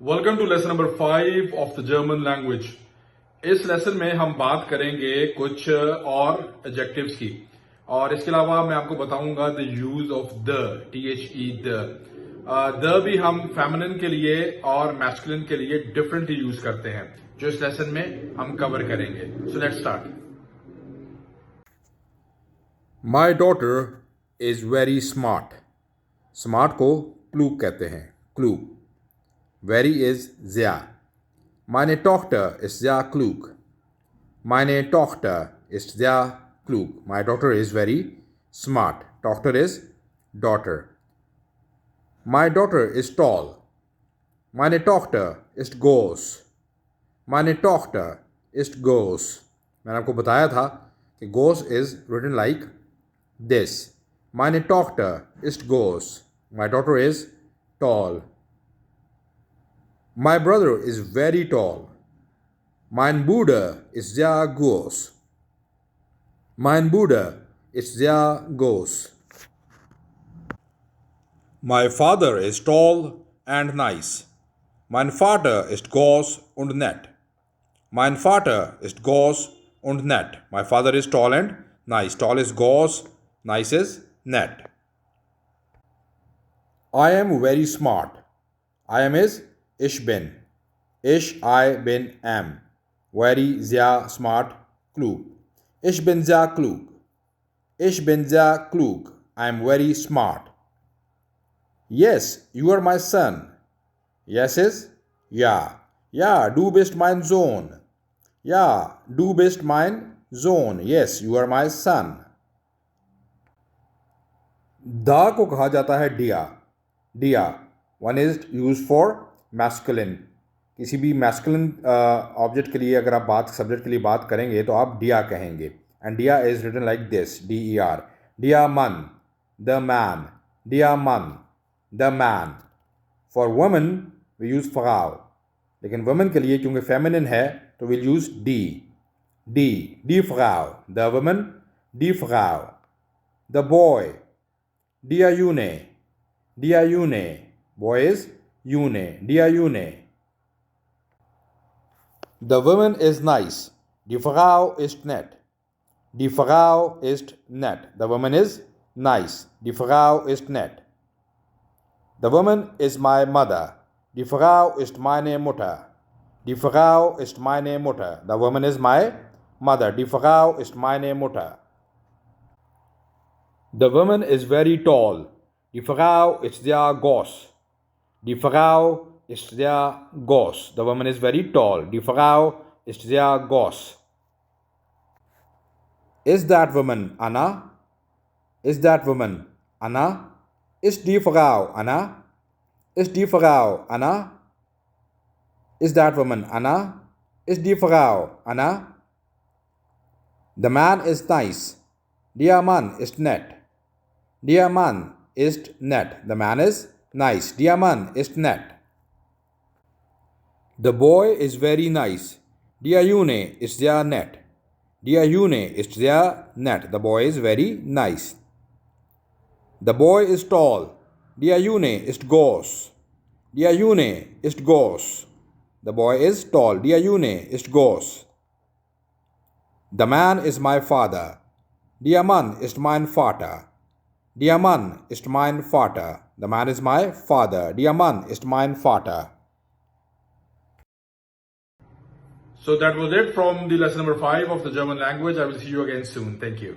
Welcome to lesson number 5 of the German language. इस lesson में हम बात करेंगे कुछ और एडजेक्टिव्स की, और इसके अलावा मैं आपको बताऊंगा the use of the, THE the भी हम फेमिनिन के लिए और मैस्कुलिन के लिए डिफरेंटली यूज करते हैं, जो इस लेसन में हम कवर करेंगे। So let's start. My daughter is very smart. Smart को क्लूक कहते हैं, Klook. Very is sehr. Meine Tochter ist sehr klug. Meine Tochter ist sehr klug. My daughter is very smart. Tochter is daughter. My daughter is tall. Meine Tochter ist groß. Meine Tochter ist groß. मैंने आपको बताया था कि groß is written like this. Meine Tochter ist groß. My daughter is tall. My brother is very tall. Mein Bruder ist sehr groß. Mein Bruder ist sehr groß. My father is tall and nice. Mein Vater ist groß und nett. Mein Vater ist groß und nett. My father is tall and nice. Tall is groß, nice is nett. I am very smart. I am is Ich bin. I bin am. Very sehr smart, klug. Ich bin sehr klug. Ich bin sehr klug. I am very smart. Yes, you are my son. Yes is ja. Ja, du bist mein Sohn. Ja, du bist mein Sohn. Yes, you are my son. दा को कहा जाता है डिया. डिया. One is used for masculine. किसी भी masculine object के लिए अगर आप सब्जेक्ट के लिए बात करेंगे तो आप डिया कहेंगे। एंड डिया is written like this, DER। डिया मन, द मैन। डिया मन, the man. For women we use फ्राउ, लेकिन वुमेन के लिए क्योंकि फेमिनिन है तो विल यूज डी फ्राउ, द वुमेन, डी फ्राउ। द बॉय, डिया यूने। Boy is June, dear June. The woman is nice. Die Frau ist nett. Die Frau ist nett. The woman is nice. Die Frau ist nett. The woman is my mother. Die Frau ist meine Mutter. Die Frau ist meine Mutter. The woman is my mother. Die Frau ist meine Mutter. The woman is very tall. Die Frau ist sehr groß. Die Frau ist sehr groß. The woman is very tall. Die Frau ist sehr groß. Is that woman Anna? Is that woman Anna? Ist die Frau Anna? Ist die Frau Anna? Is that woman Anna? Ist die Frau Anna? The man is nice. Der Mann ist nett. Der Mann ist nett. The man is nice. Der Mann ist nett. The boy is very nice. Der Junge ist sehr nett. Der Junge ist sehr nett. The boy is very nice. The boy is tall. Der Junge ist groß. Der Junge ist groß. The boy is tall. Der Junge ist groß. The man is my father. Der Mann ist mein Vater. Der Mann ist mein Vater. The man is my father. Der Mann ist mein Vater. So that was it from the lesson number 5 of the German language. I will see you again soon. Thank you.